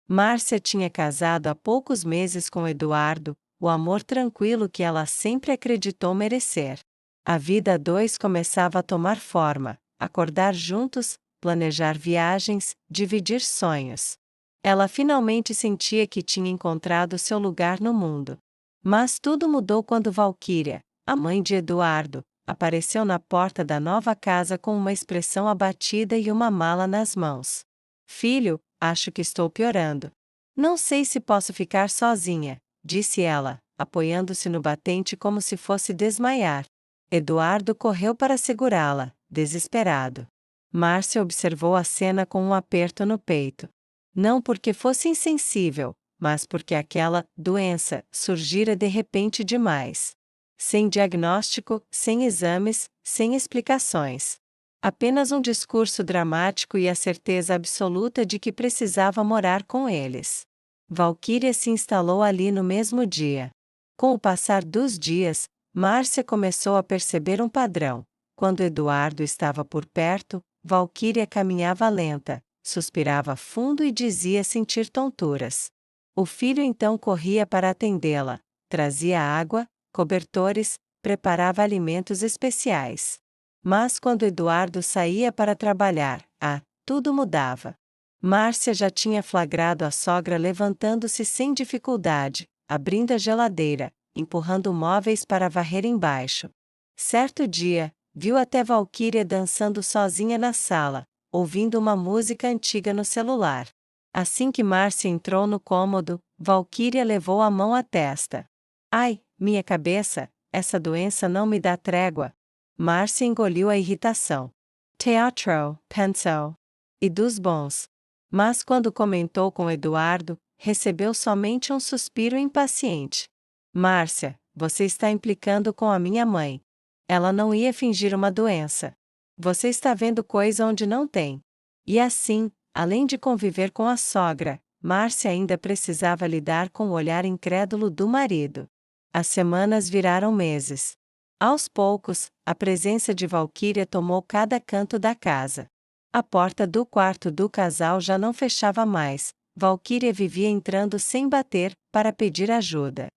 Márcia tinha casado há poucos meses com Eduardo, o amor tranquilo que ela sempre acreditou merecer. A vida a dois começava a tomar forma, acordar juntos, planejar viagens, dividir sonhos. Ela finalmente sentia que tinha encontrado seu lugar no mundo. Mas tudo mudou quando Valquíria, a mãe de Eduardo, apareceu na porta da nova casa com uma expressão abatida e uma mala nas mãos. Filho, acho que estou piorando. Não sei se posso ficar sozinha, disse ela, apoiando-se no batente como se fosse desmaiar. Eduardo correu para segurá-la, desesperado. Márcia observou a cena com um aperto no peito. Não porque fosse insensível, mas porque aquela doença surgira de repente demais. Sem diagnóstico, sem exames, sem explicações. Apenas um discurso dramático e a certeza absoluta de que precisava morar com eles. Valquíria se instalou ali no mesmo dia. Com o passar dos dias, Márcia começou a perceber um padrão. Quando Eduardo estava por perto, Valquíria caminhava lenta, suspirava fundo e dizia sentir tonturas. O filho então corria para atendê-la, trazia água, cobertores, preparava alimentos especiais. Mas quando Eduardo saía para trabalhar, tudo mudava. Márcia já tinha flagrado a sogra levantando-se sem dificuldade, abrindo a geladeira, empurrando móveis para varrer embaixo. Certo dia, viu até Valquíria dançando sozinha na sala, ouvindo uma música antiga no celular. Assim que Márcia entrou no cômodo, Valquíria levou a mão à testa. Ai, minha cabeça, essa doença não me dá trégua. Márcia engoliu a irritação. Teatro, pensou. E dos bons. Mas quando comentou com Eduardo, recebeu somente um suspiro impaciente. Márcia, você está implicando com a minha mãe. Ela não ia fingir uma doença. Você está vendo coisa onde não tem. E assim, além de conviver com a sogra, Márcia ainda precisava lidar com o olhar incrédulo do marido. As semanas viraram meses. Aos poucos, a presença de Valquíria tomou cada canto da casa. A porta do quarto do casal já não fechava mais, Valquíria vivia entrando sem bater, para pedir ajuda.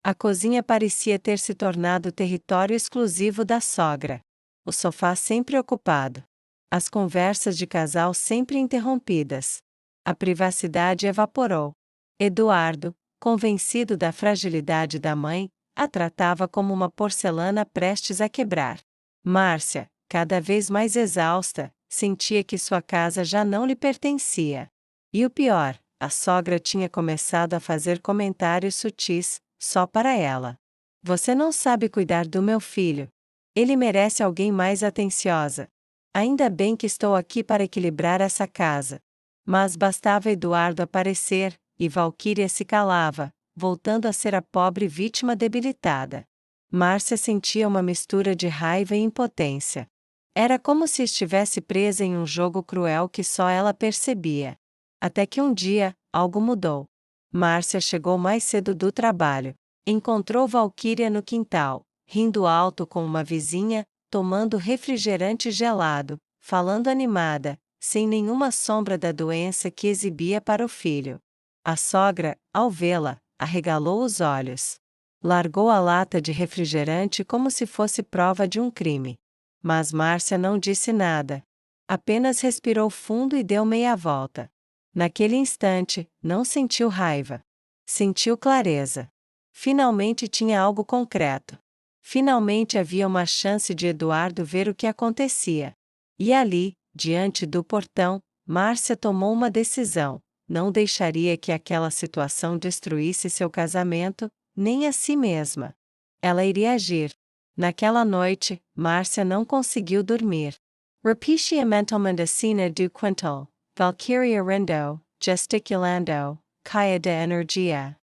A cozinha parecia ter se tornado território exclusivo da sogra. O sofá sempre ocupado. As conversas de casal sempre interrompidas. A privacidade evaporou. Eduardo, convencido da fragilidade da mãe, a tratava como uma porcelana prestes a quebrar. Márcia, cada vez mais exausta, sentia que sua casa já não lhe pertencia. E o pior, a sogra tinha começado a fazer comentários sutis, só para ela. Você não sabe cuidar do meu filho. Ele merece alguém mais atenciosa. Ainda bem que estou aqui para equilibrar essa casa. Mas bastava Eduardo aparecer, e Valquíria se calava, voltando a ser a pobre vítima debilitada. Márcia sentia uma mistura de raiva e impotência. Era como se estivesse presa em um jogo cruel que só ela percebia. Até que um dia, algo mudou. Márcia chegou mais cedo do trabalho. Encontrou Valquíria no quintal, rindo alto com uma vizinha, tomando refrigerante gelado, falando animada, sem nenhuma sombra da doença que exibia para o filho. A sogra, ao vê-la, arregalou os olhos. Largou a lata de refrigerante como se fosse prova de um crime. Mas Márcia não disse nada. Apenas respirou fundo e deu meia volta. Naquele instante, não sentiu raiva. Sentiu clareza. Finalmente tinha algo concreto. Finalmente havia uma chance de Eduardo ver o que acontecia. E ali, diante do portão, Márcia tomou uma decisão. Não deixaria que aquela situação destruísse seu casamento, nem a si mesma. Ela iria agir. Naquela noite, Márcia não conseguiu dormir. Repetia mentalmente a cena do quintal, Valquíria rindo, gesticulando, caia de energia.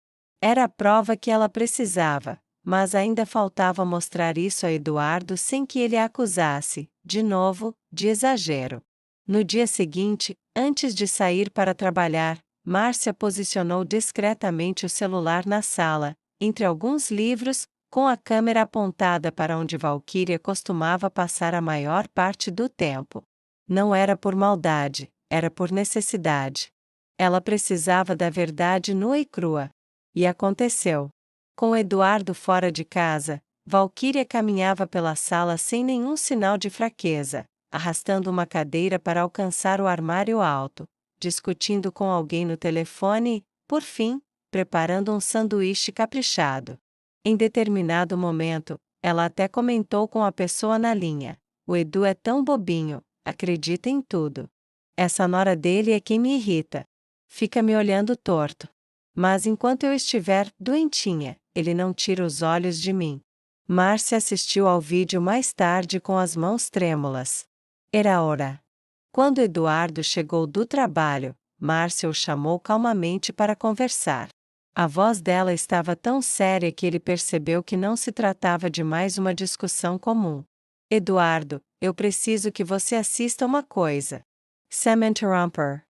Era a prova que ela precisava, mas ainda faltava mostrar isso a Eduardo sem que ele a acusasse, de novo, de exagero. No dia seguinte, antes de sair para trabalhar, Márcia posicionou discretamente o celular na sala, entre alguns livros, com a câmera apontada para onde Valquíria costumava passar a maior parte do tempo. Não era por maldade, era por necessidade. Ela precisava da verdade nua e crua. E aconteceu. Com Eduardo fora de casa, Valquíria caminhava pela sala sem nenhum sinal de fraqueza, arrastando uma cadeira para alcançar o armário alto, discutindo com alguém no telefone e, por fim, preparando um sanduíche caprichado. Em determinado momento, ela até comentou com a pessoa na linha: "O Edu é tão bobinho, acredita em tudo. Essa nora dele é quem me irrita. Fica me olhando torto. Mas enquanto eu estiver doentinha, ele não tira os olhos de mim." Márcia assistiu ao vídeo mais tarde com as mãos trêmulas. Era hora. Quando Eduardo chegou do trabalho, Márcia o chamou calmamente para conversar. A voz dela estava tão séria que ele percebeu que não se tratava de mais uma discussão comum. "Eduardo, eu preciso que você assista uma coisa." "Sam interromper."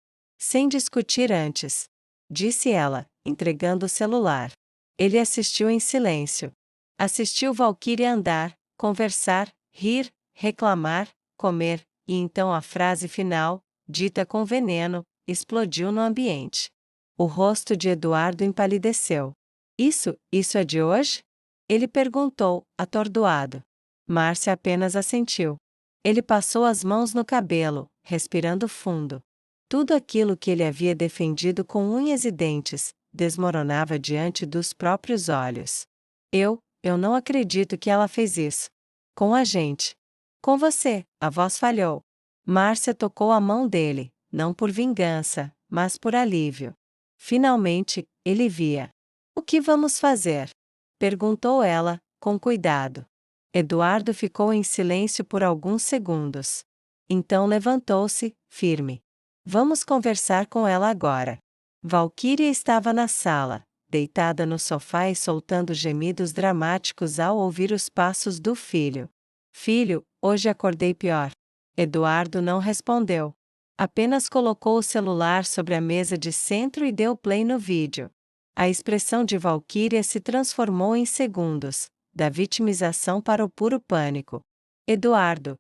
"Sem discutir antes," disse ela, entregando o celular. Ele assistiu em silêncio. Assistiu Valquíria andar, conversar, rir, reclamar, comer, e então a frase final, dita com veneno, explodiu no ambiente. O rosto de Eduardo empalideceu. Isso é de hoje?" Ele perguntou, atordoado. Márcia apenas assentiu. Ele passou as mãos no cabelo, respirando fundo. Tudo aquilo que ele havia defendido com unhas e dentes, desmoronava diante dos próprios olhos. Eu não acredito que ela fez isso. Com a gente. Com você." A voz falhou. Márcia tocou a mão dele, não por vingança, mas por alívio. Finalmente, ele via. "O que vamos fazer?" perguntou ela, com cuidado. Eduardo ficou em silêncio por alguns segundos. Então levantou-se, firme. "Vamos conversar com ela agora." Valquíria estava na sala, deitada no sofá e soltando gemidos dramáticos ao ouvir os passos do filho. "Filho, hoje acordei pior." Eduardo não respondeu. Apenas colocou o celular sobre a mesa de centro e deu play no vídeo. A expressão de Valquíria se transformou em segundos, da vitimização para o puro pânico. "Eduardo,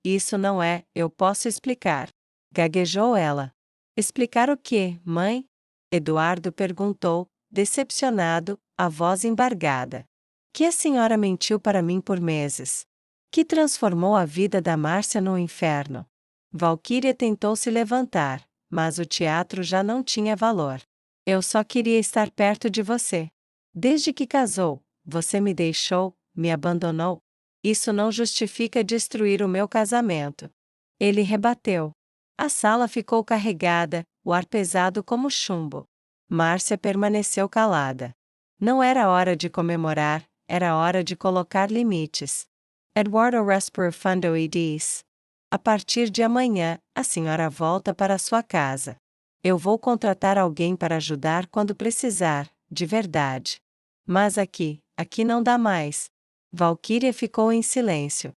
isso não é, eu posso explicar." Gaguejou ela. "Explicar o quê, mãe?" Eduardo perguntou, decepcionado, a voz embargada. "Que a senhora mentiu para mim por meses. Que transformou a vida da Márcia num inferno." Valquíria tentou se levantar, mas o teatro já não tinha valor. "Eu só queria estar perto de você. Desde que casou, você me deixou, me abandonou. Isso não justifica destruir o meu casamento." Ele rebateu. A sala ficou carregada, o ar pesado como chumbo. Márcia permaneceu calada. Não era hora de comemorar, era hora de colocar limites. Eduardo respirou fundo e disse: "A partir de amanhã, a senhora volta para sua casa. Eu vou contratar alguém para ajudar quando precisar, de verdade. Mas aqui não dá mais." Valquíria ficou em silêncio.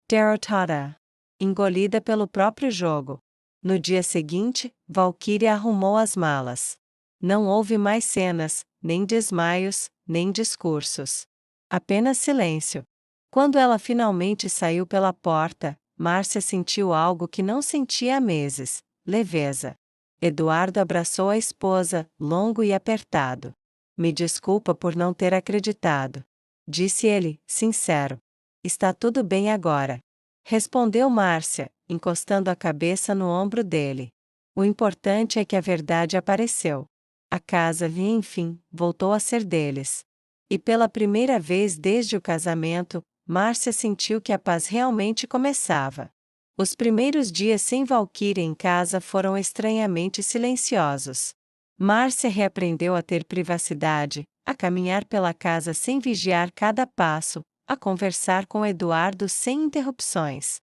Derrotada. Engolida pelo próprio jogo. No dia seguinte, Valquíria arrumou as malas. Não houve mais cenas, nem desmaios, nem discursos. Apenas silêncio. Quando ela finalmente saiu pela porta, Márcia sentiu algo que não sentia há meses: leveza. Eduardo abraçou a esposa, longo e apertado. "Me desculpa por não ter acreditado," disse ele, sincero. "Está tudo bem agora," respondeu Márcia, encostando a cabeça no ombro dele. "O importante é que a verdade apareceu. A casa, enfim, voltou a ser deles." E pela primeira vez desde o casamento, Márcia sentiu que a paz realmente começava. Os primeiros dias sem Valquíria em casa foram estranhamente silenciosos. Márcia reaprendeu a ter privacidade, a caminhar pela casa sem vigiar cada passo, a conversar com Eduardo sem interrupções.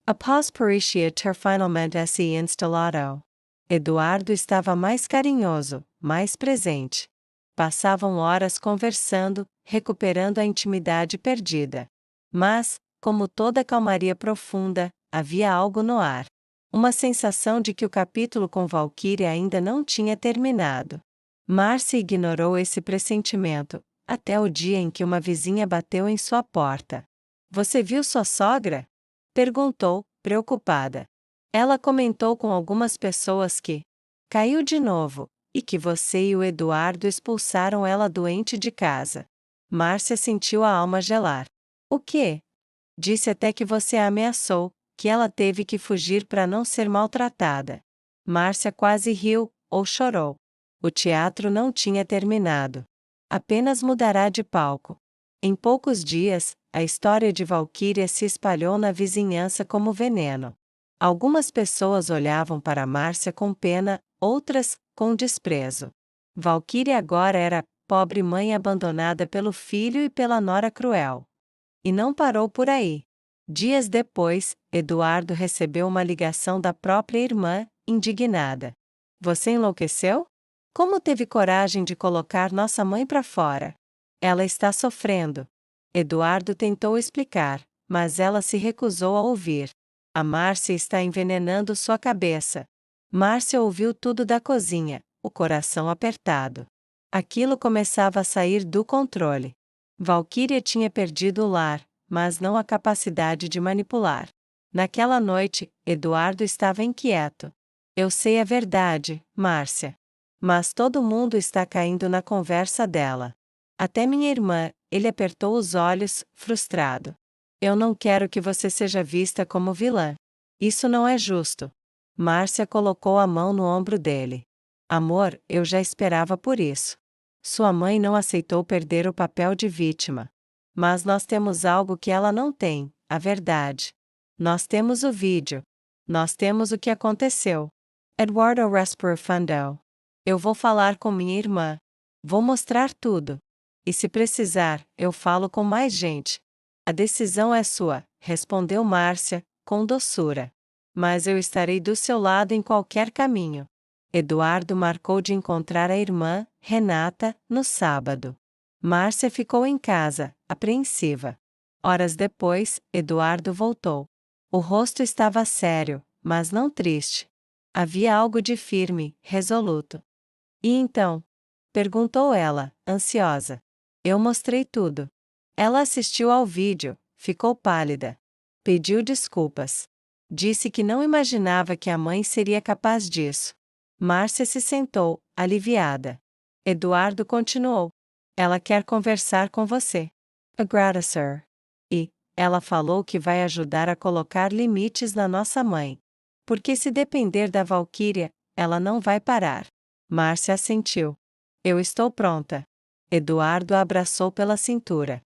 Após parecia ter finalmente se instalado. Eduardo estava mais carinhoso, mais presente. Passavam horas conversando, recuperando a intimidade perdida. Mas, como toda calmaria profunda, havia algo no ar. Uma sensação de que o capítulo com Valquíria ainda não tinha terminado. Márcia ignorou esse pressentimento, até o dia em que uma vizinha bateu em sua porta. "Você viu sua sogra?" perguntou, preocupada. Ela comentou com algumas pessoas que Caiu de novo, e que você e o Eduardo expulsaram ela doente de casa. Márcia sentiu a alma gelar. O quê? Disse até que você a ameaçou, que ela teve que fugir para não ser maltratada. Márcia quase riu, ou chorou. O teatro não tinha terminado. Apenas mudará de palco. Em poucos dias, a história de Valquíria se espalhou na vizinhança como veneno. Algumas pessoas olhavam para Márcia com pena, outras, com desprezo. Valquíria agora era pobre mãe abandonada pelo filho e pela nora cruel. E não parou por aí. Dias depois, Eduardo recebeu uma ligação da própria irmã, indignada. Você enlouqueceu? Como teve coragem de colocar nossa mãe para fora? Ela está sofrendo. Eduardo tentou explicar, mas ela se recusou a ouvir. A Márcia está envenenando sua cabeça. Márcia ouviu tudo da cozinha, o coração apertado. Aquilo começava a sair do controle. Valquíria tinha perdido o lar, mas não a capacidade de manipular. Naquela noite, Eduardo estava inquieto. Eu sei a verdade, Márcia. Mas todo mundo está caindo na conversa dela. Até minha irmã, ele apertou os olhos, frustrado. Eu não quero que você seja vista como vilã. Isso não é justo. Márcia colocou a mão no ombro dele. Amor, eu já esperava por isso. Sua mãe não aceitou perder o papel de vítima. Mas nós temos algo que ela não tem, a verdade. Nós temos o vídeo. Nós temos o que aconteceu. Eduardo respondeu. Eu vou falar com minha irmã. Vou mostrar tudo. E se precisar, eu falo com mais gente. A decisão é sua, respondeu Márcia, com doçura. Mas eu estarei do seu lado em qualquer caminho. Eduardo marcou de encontrar a irmã, Renata, no sábado. Márcia ficou em casa, apreensiva. Horas depois, Eduardo voltou. O rosto estava sério, mas não triste. Havia algo de firme, resoluto. E então? Perguntou ela, ansiosa. Eu mostrei tudo. Ela assistiu ao vídeo, ficou pálida. Pediu desculpas. Disse que não imaginava que a mãe seria capaz disso. Márcia se sentou, aliviada. Eduardo continuou. Ela quer conversar com você. Agradecer. E, ela falou que vai ajudar a colocar limites na nossa mãe. Porque se depender da Valquíria, ela não vai parar. Márcia assentiu. Eu estou pronta. Eduardo a abraçou pela cintura.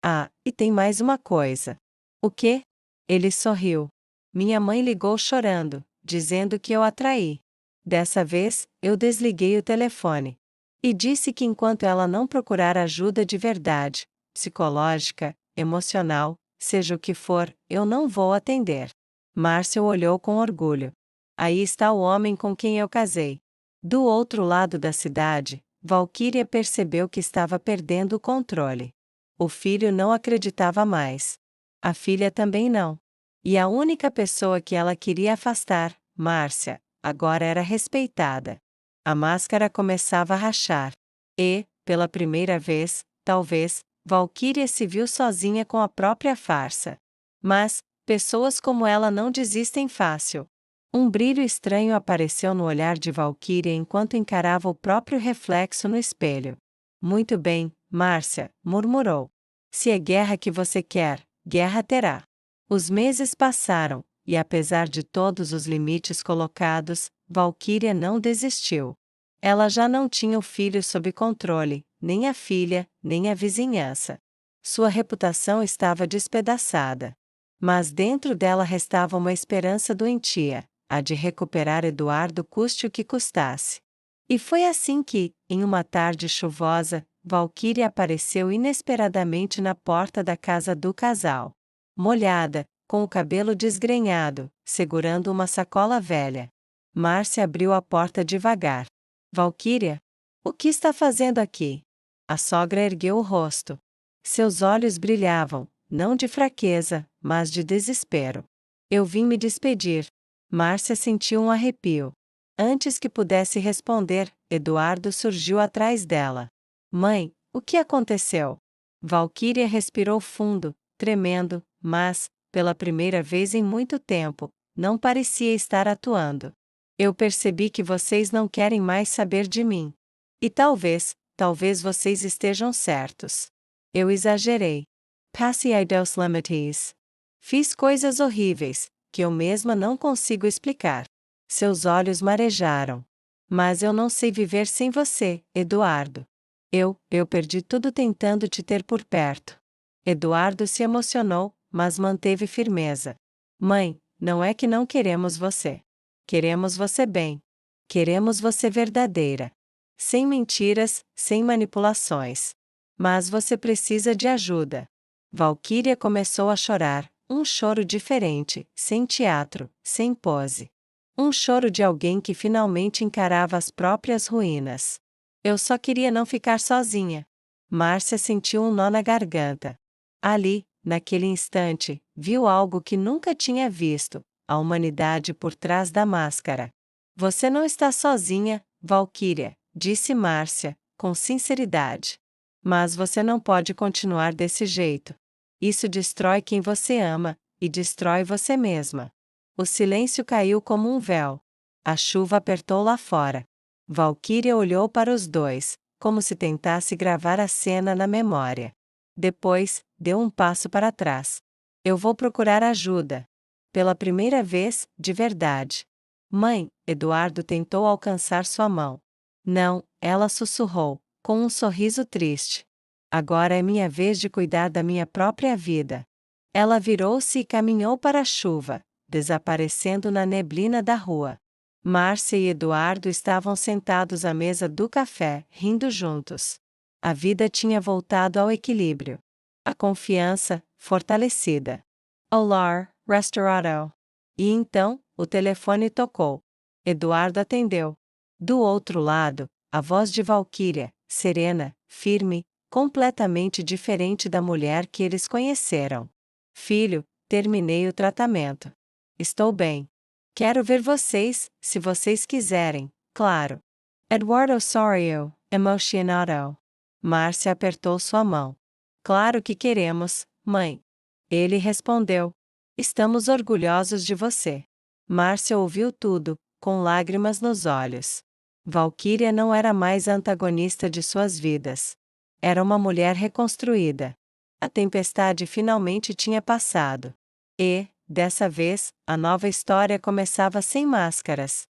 Ah, e tem mais uma coisa. O quê? Ele sorriu. Minha mãe ligou chorando, dizendo que eu a traí. Dessa vez, eu desliguei o telefone. E disse que enquanto ela não procurar ajuda de verdade, psicológica, emocional, seja o que for, eu não vou atender. Márcia olhou com orgulho. Aí está o homem com quem eu casei. Do outro lado da cidade, Valquíria percebeu que estava perdendo o controle. O filho não acreditava mais. A filha também não. E a única pessoa que ela queria afastar, Márcia, agora era respeitada. A máscara começava a rachar. E, pela primeira vez, talvez, Valquíria se viu sozinha com a própria farsa. Mas, pessoas como ela não desistem fácil. Um brilho estranho apareceu no olhar de Valquíria enquanto encarava o próprio reflexo no espelho. Muito bem, Márcia, murmurou. Se é guerra que você quer, guerra terá. Os meses passaram, e apesar de todos os limites colocados, Valquíria não desistiu. Ela já não tinha o filho sob controle, nem a filha, nem a vizinhança. Sua reputação estava despedaçada. Mas dentro dela restava uma esperança doentia, a de recuperar Eduardo custe o que custasse. E foi assim que, em uma tarde chuvosa, Valquíria apareceu inesperadamente na porta da casa do casal. Molhada, com o cabelo desgrenhado, segurando uma sacola velha. Márcia abriu a porta devagar. Valquíria? O que está fazendo aqui? A sogra ergueu o rosto. Seus olhos brilhavam, não de fraqueza, mas de desespero. Eu vim me despedir. Márcia sentiu um arrepio. Antes que pudesse responder, Eduardo surgiu atrás dela. Mãe, o que aconteceu? Valquíria respirou fundo, tremendo, mas, pela primeira vez em muito tempo, não parecia estar atuando. Eu percebi que vocês não querem mais saber de mim. E talvez vocês estejam certos. Eu exagerei. Passei dos limites. Fiz coisas horríveis, que eu mesma não consigo explicar. Seus olhos marejaram. Mas eu não sei viver sem você, Eduardo. Eu perdi tudo tentando te ter por perto. Eduardo se emocionou, mas manteve firmeza. Mãe, não é que não queremos você. Queremos você bem. Queremos você verdadeira. Sem mentiras, sem manipulações. Mas você precisa de ajuda. Valquíria começou a chorar, um choro diferente, sem teatro, sem pose. Um choro de alguém que finalmente encarava as próprias ruínas. Eu só queria não ficar sozinha. Márcia sentiu um nó na garganta. Ali, naquele instante, viu algo que nunca tinha visto: a humanidade por trás da máscara. Você não está sozinha, Valquíria, disse Márcia, com sinceridade. Mas você não pode continuar desse jeito. Isso destrói quem você ama, e destrói você mesma. O silêncio caiu como um véu. A chuva apertou lá fora. Valquíria olhou para os dois, como se tentasse gravar a cena na memória. Depois, deu um passo para trás. Eu vou procurar ajuda. Pela primeira vez, de verdade. Mãe, Eduardo tentou alcançar sua mão. Não, ela sussurrou, com um sorriso triste. Agora é minha vez de cuidar da minha própria vida. Ela virou-se e caminhou para a chuva, desaparecendo na neblina da rua. Márcia e Eduardo estavam sentados à mesa do café, rindo juntos. A vida tinha voltado ao equilíbrio. A confiança, fortalecida. Olá, restaurado. E então, o telefone tocou. Eduardo atendeu. Do outro lado, a voz de Valquíria, serena, firme, completamente diferente da mulher que eles conheceram. Filho, terminei o tratamento. Estou bem. Quero ver vocês, se vocês quiserem, claro. Eduardo sorriu, emocionado. Márcia apertou sua mão. Claro que queremos, mãe. Ele respondeu. Estamos orgulhosos de você. Márcia ouviu tudo, com lágrimas nos olhos. Valquíria não era mais a antagonista de suas vidas. Era uma mulher reconstruída. A tempestade finalmente tinha passado. E, dessa vez, a nova história começava sem máscaras.